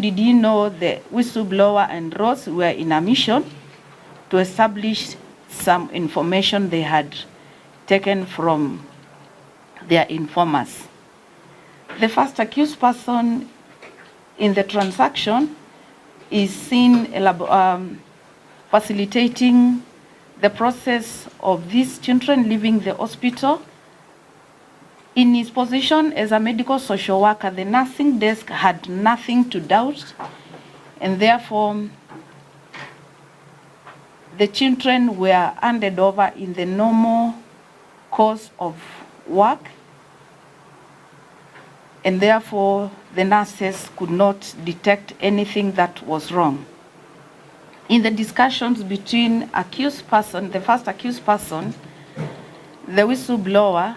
Did you know the whistleblower and Ross were in a mission to establish some information they had taken from their informers? The first accused person in the transaction is seen facilitating the process of these children leaving the hospital. In his position as a medical social worker, the nursing desk had nothing to doubt, and therefore the children were handed over in the normal course of work, and therefore the nurses could not detect anything that was wrong. In the discussions between the first accused person, the whistleblower,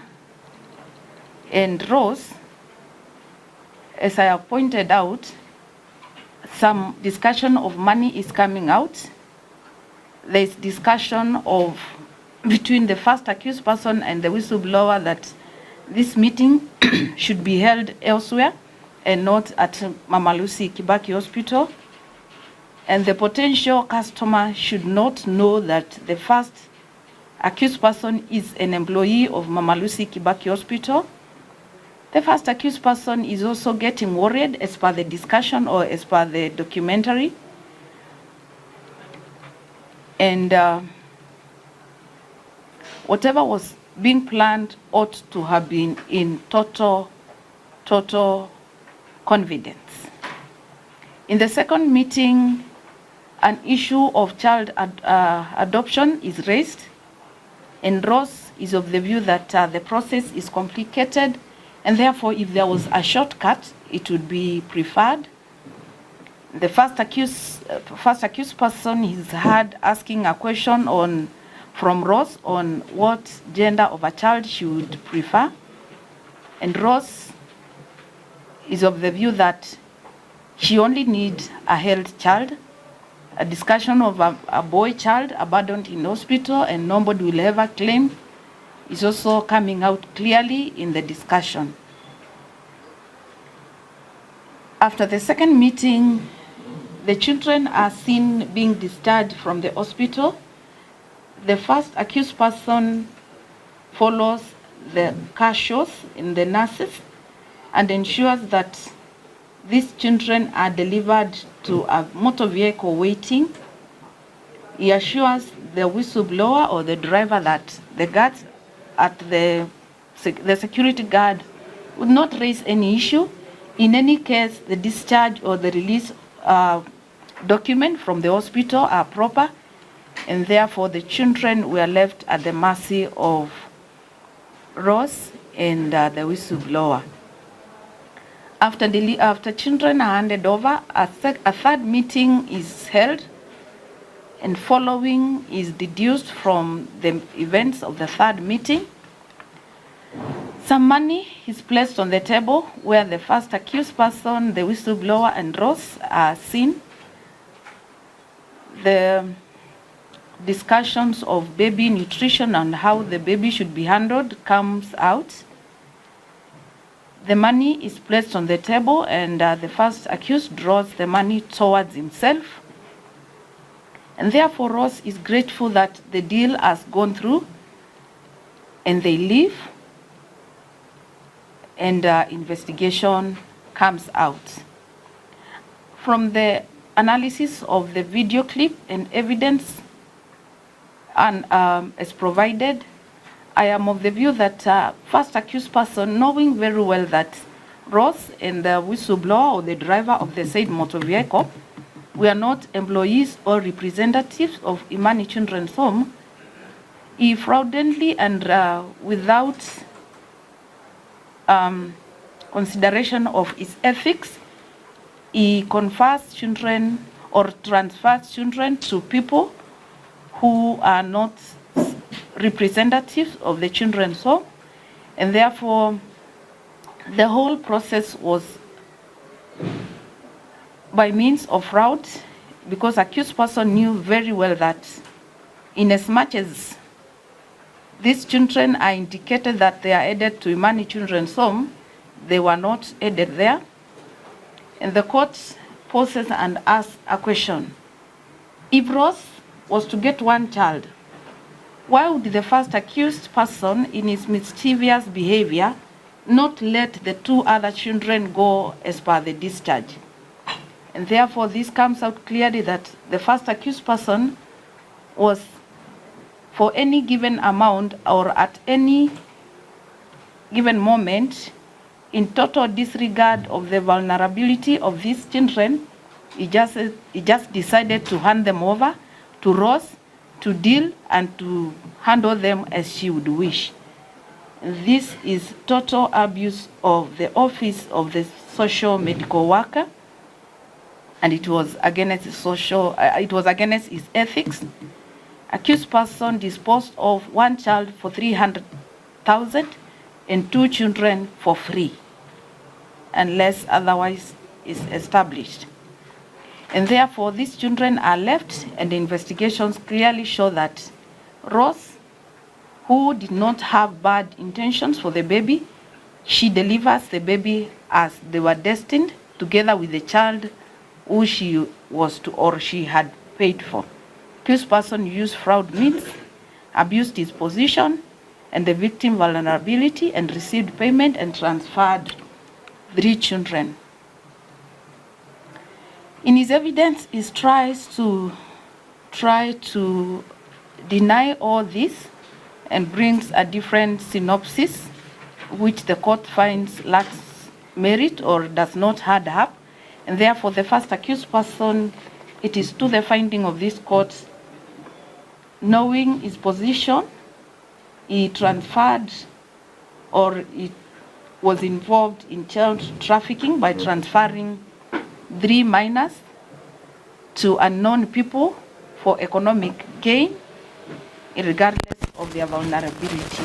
and Rose, as I have pointed out, some discussion of money is coming out. There is discussion between the first accused person and the whistleblower that this meeting should be held elsewhere and not at Mama Lucy Kibaki Hospital. And the potential customer should not know that the first accused person is an employee of Mama Lucy Kibaki Hospital. The first accused person is also getting worried as per the discussion or as per the documentary. And whatever was being planned ought to have been in total confidence. In the second meeting, an issue of child adoption is raised, and Ross is of the view that the process is complicated, and therefore if there was a shortcut, it would be preferred. The first accused person is heard asking a question from Ross on what gender of a child she would prefer, and Ross is of the view that she only needs a healthy child. A discussion of a boy child abandoned in hospital and nobody will ever claim is also coming out clearly in the discussion. After the second meeting, the children are seen being discharged from the hospital. The first accused person follows the car shows in the nurses and ensures that these children are delivered to a motor vehicle waiting. He assures the whistleblower or the driver that the guards at the security guard would not raise any issue. In any case, the discharge or the release document from the hospital are proper, and therefore the children were left at the mercy of Ross and the whistleblower. After children are handed over, a third meeting is held, and following is deduced from the events of the third meeting. Some money is placed on the table where the first accused person, the whistleblower, and Ross are seen. The discussions of baby nutrition and how the baby should be handled comes out. The money is placed on the table, and the first accused draws the money towards himself. And therefore, Ross is grateful that the deal has gone through, and they leave, and investigation comes out. From the analysis of the video clip and evidence as provided, I am of the view that first accused person, knowing very well that Ross and the whistleblower or the driver of the said motor vehicle were not employees or representatives of Imani Children's Home, he fraudulently and without consideration of his ethics, he confers children or transfers children to people who are not representatives of the children's home, and therefore the whole process was by means of fraud, because accused person knew very well that in as much as these children are indicated that they are added to Imani Children's Home, they were not added there. And the court pauses and asks a question. If Ross was to get one child, why would the first accused person in his mischievous behavior not let the two other children go as per the discharge? And therefore, this comes out clearly that the first accused person was, for any given amount or at any given moment, in total disregard of the vulnerability of these children, he just decided to hand them over to Rose to deal and to handle them as she would wish. This is total abuse of the office of the social medical worker, and it was against his ethics. Accused person disposed of one child for 300,000 and two children for free, unless otherwise is established. And therefore, these children are left, and the investigations clearly show that Rose, who did not have bad intentions for the baby, she delivers the baby as they were destined, together with the child who she was to or she had paid for. Accused person used fraud means, abused his position and the victim vulnerability, and received payment and transferred 3 children. In his evidence, he tries to deny all this and brings a different synopsis, which the court finds lacks merit or does not add up. And therefore, the first accused person, it is to the finding of this court, knowing his position, he transferred or it was involved in child trafficking by transferring 3 minors to unknown people for economic gain, regardless of their vulnerability.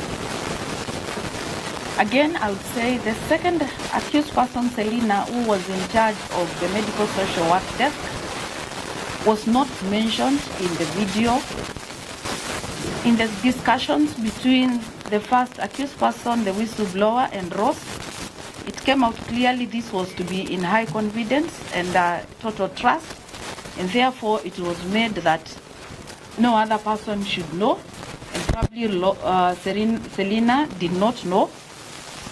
Again, I would say the second accused person, Selina, who was in charge of the medical social work desk, was not mentioned in the video. In the discussions between the first accused person, the whistleblower, and Ross, it came out clearly this was to be in high confidence and total trust, and therefore it was made that no other person should know, and probably Selina did not know,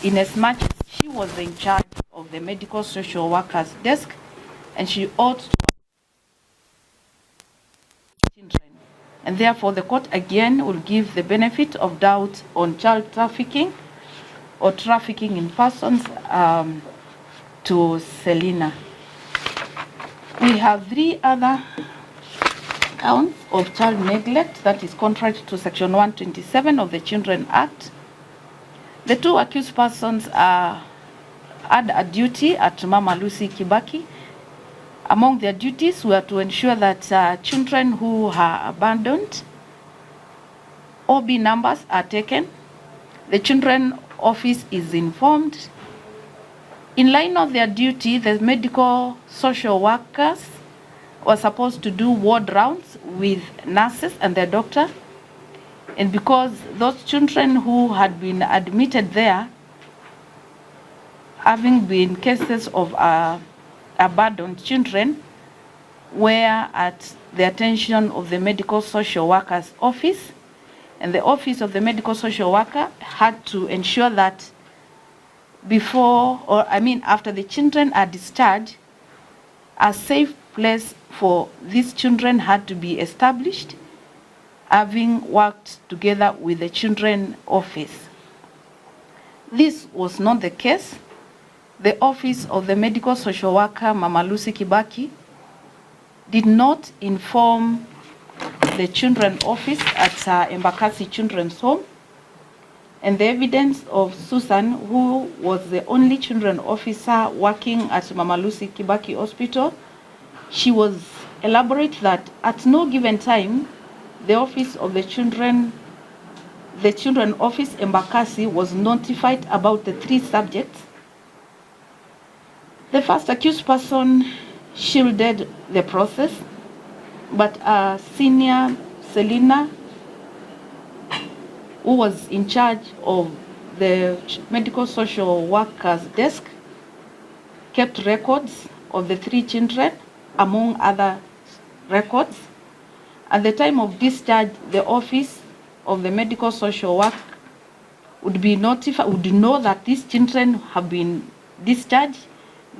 in as much as she was in charge of the medical social workers desk, and she ought to children. And therefore the court again will give the benefit of doubt on child trafficking or trafficking in persons to Selina. We have 3 other counts of child neglect that is contrary to Section 127 of the Children Act. The 2 accused persons had a duty at Mama Lucy Kibaki. Among their duties were to ensure that children who are abandoned, OB numbers are taken, the children office is informed. In line of their duty, the medical social workers were supposed to do ward rounds with nurses and their doctor. And because those children who had been admitted there, having been cases of abandoned children, were at the attention of the medical social worker's office, and the office of the medical social worker had to ensure that after the children are discharged, a safe place for these children had to be established, having worked together with the children office. This was not the case. The office of the medical social worker, Mama Lucy Kibaki, did not inform the children office at Embakasi Children's Home, and the evidence of Susan, who was the only children officer working at Mama Lucy Kibaki Hospital, she was elaborate that at no given time, the office of the children office Embakasi was notified about the 3 subjects. The first accused person shielded the process, but senior Selina, who was in charge of the medical social workers desk, kept records of the 3 children among other records. At the time of discharge, the Office of the Medical Social Work would know that these children have been discharged.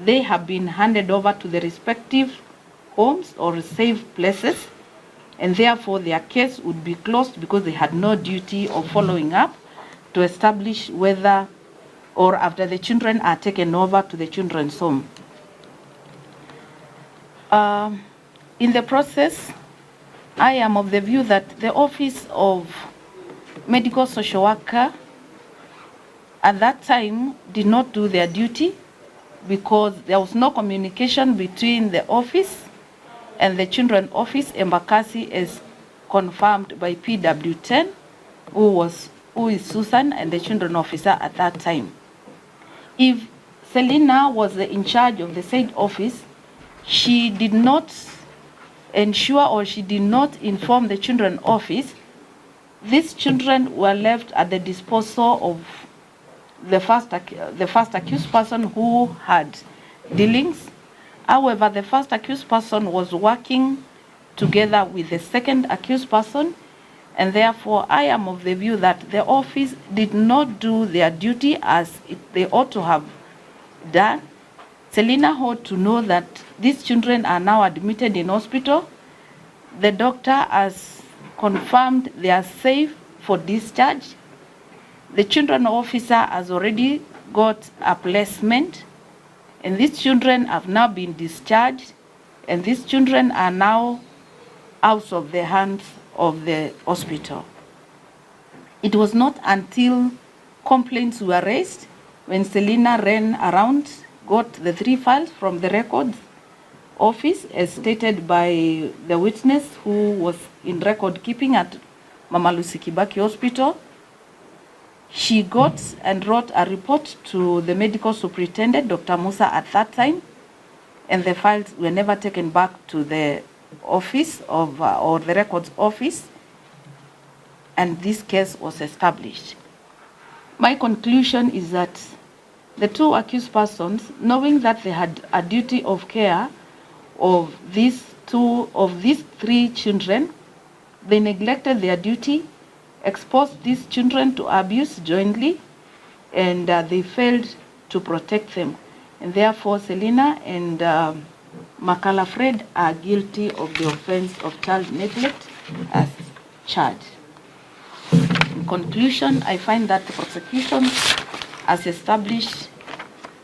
They have been handed over to the respective homes or safe places, and therefore their case would be closed because they had no duty of following up to establish whether or after the children are taken over to the children's home. In the process, I am of the view that the Office of Medical Social Worker at that time did not do their duty because there was no communication between the office and the Children's Office, Embakasi, as confirmed by PW10, who is Susan and the children officer at that time. If Selina was in charge of the said office, she did not ensure or she did not inform the children's office. These children were left at the disposal of the first accused person who had dealings. However, the first accused person was working together with the second accused person, and therefore I am of the view that the office did not do their duty as they ought to have done. Selina ought to know that these children are now admitted in hospital. The doctor has confirmed they are safe for discharge. The children officer has already got a placement, and these children have now been discharged, and these children are now out of the hands of the hospital. It was not until complaints were raised when Selina ran around, got the 3 files from the records office as stated by the witness who was in record keeping at Mama Lucy Kibaki Hospital. She got and wrote a report to the medical superintendent, Dr. Musa, at that time, and the files were never taken back to the office of or the records office, and this case was established. My conclusion is that the 2 accused persons, knowing that they had a duty of care of these 3 children, they neglected their duty, exposed these children to abuse jointly, and they failed to protect them. And therefore, Selina and Makala Fred are guilty of the offense of child neglect as charged. In conclusion, I find that the prosecution has established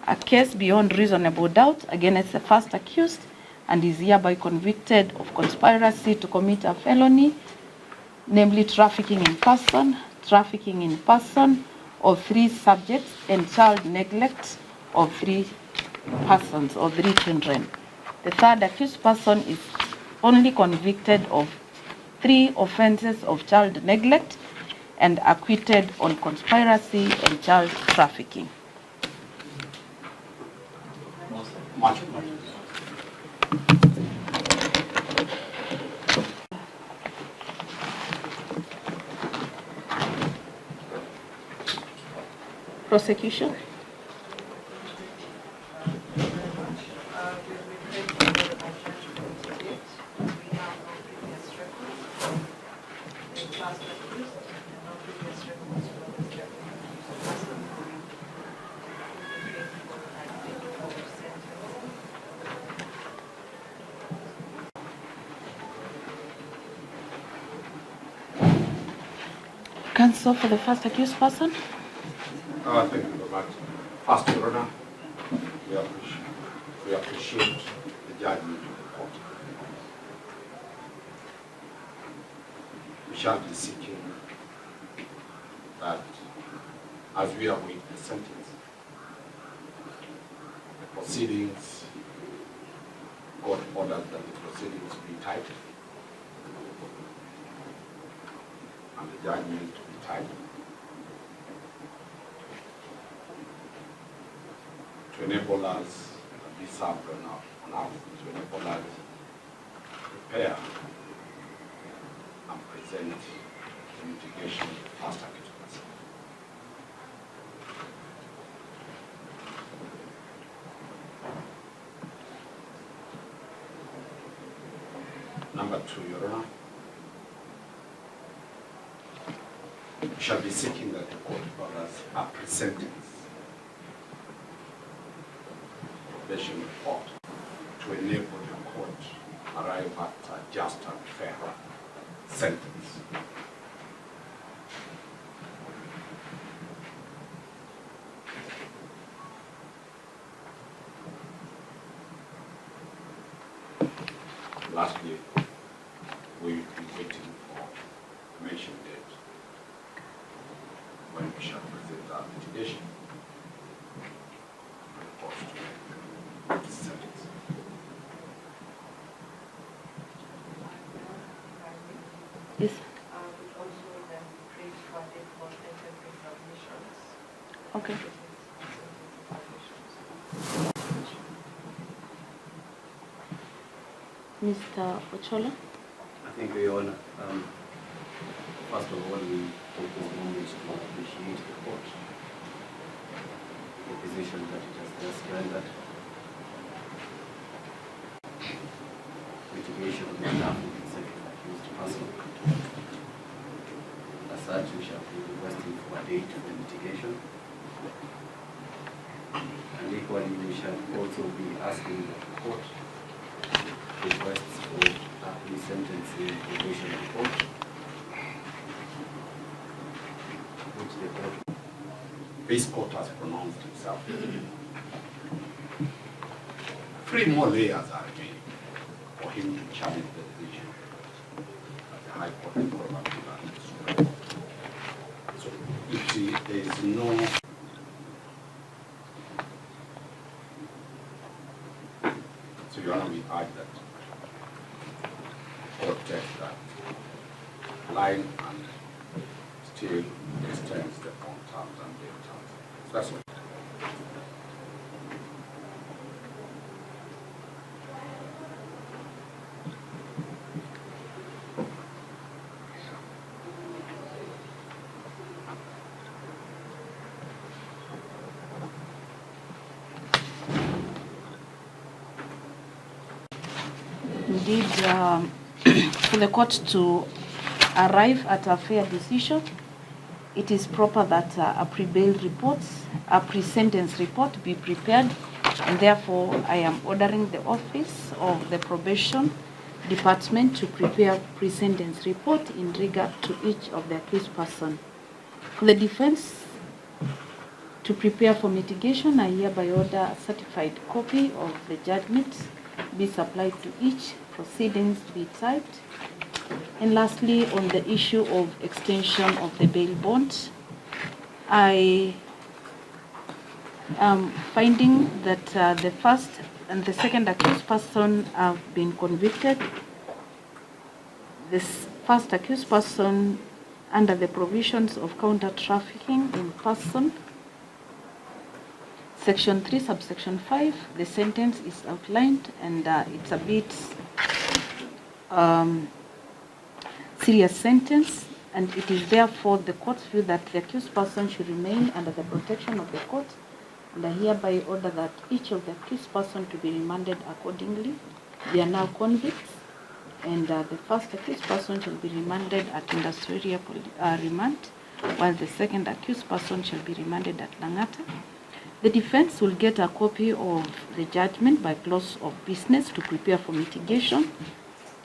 a case beyond reasonable doubt against the first accused and is hereby convicted of conspiracy to commit a felony, namely trafficking in person of 3 subjects, and child neglect of 3 persons or 3 children. The third accused person is only convicted of 3 offenses of child neglect and acquitted on conspiracy and child trafficking. Prosecution. Counsel for the first accused person. Thank you very much. First, Your Honor, we appreciate the judgment of the court. We shall be seeking that as we await the sentence, the proceedings, court orders that the proceedings be tied and the judgment to be tied, to enable us to be served on us, to enable us to prepare and present the mitigation of the first accused person. Number 2, Your Honor, we shall be seeking that the court orders a pre-sentence probation report to enable the court arrive at a just and fair sentence. Lastly, we will be waiting for the mentioned date when we shall present our litigation report to the sentence. Yes. Also then pray for the sentencing submissions. Okay. Mr. Ochola? Thank you, Your Honor. First of all, we take this moment to appreciate the court, the position that it has just rendered, mitigation of the staff of the second accused person. As such, we shall be requesting for a date for mitigation. And equally, we shall also be asking that the court requests for a pre-sentencing probation report, which the court. This court has pronounced itself. 3 more layers are remaining for him to challenge the decision at the High Court and probably at the Supreme Court. So if there is no so Your Honor, we urge that court takes that line and still extends the phone terms and bail terms. So that's what. Indeed, for the court to arrive at a fair decision, it is proper that a pre-bail report, a pre-sentence report be prepared, and therefore I am ordering the office of the probation department to prepare pre-sentence report in regard to each of the accused person. For the defense to prepare for mitigation, I hereby order a certified copy of the judgment be supplied to each, proceedings be typed. And lastly, on the issue of extension of the bail bond, I am finding that the first and the second accused person have been convicted. This first accused person, under the provisions of counter trafficking in person, Section 3, subsection 5, the sentence is outlined, and it's a bit serious sentence, and it is therefore the court's view that the accused person should remain under the protection of the court, and I hereby order that each of the accused person to be remanded accordingly. They are now convicts, and the first accused person shall be remanded at industrial remand, while the second accused person shall be remanded at Langata. The defense will get a copy of the judgment by close of business to prepare for mitigation,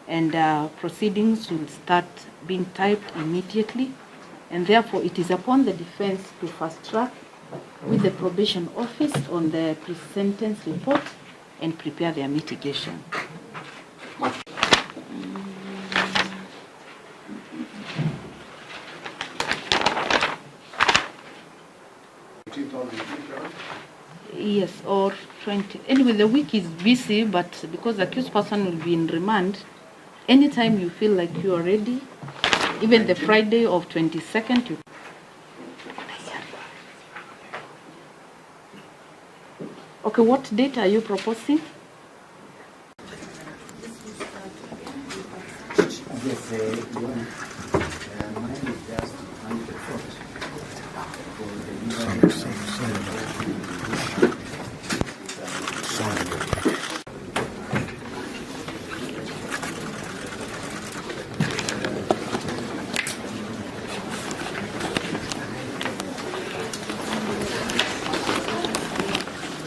and proceedings will start being typed immediately, and therefore it is upon the defense to fast track with the probation office on the pre-sentence report and prepare their mitigation. Yes, or 20. Anyway, the week is busy, but because the accused person will be in remand, anytime you feel like you are ready, even the Friday of 22nd, you. Okay, what date are you proposing? Yes, mine is just on the 4th.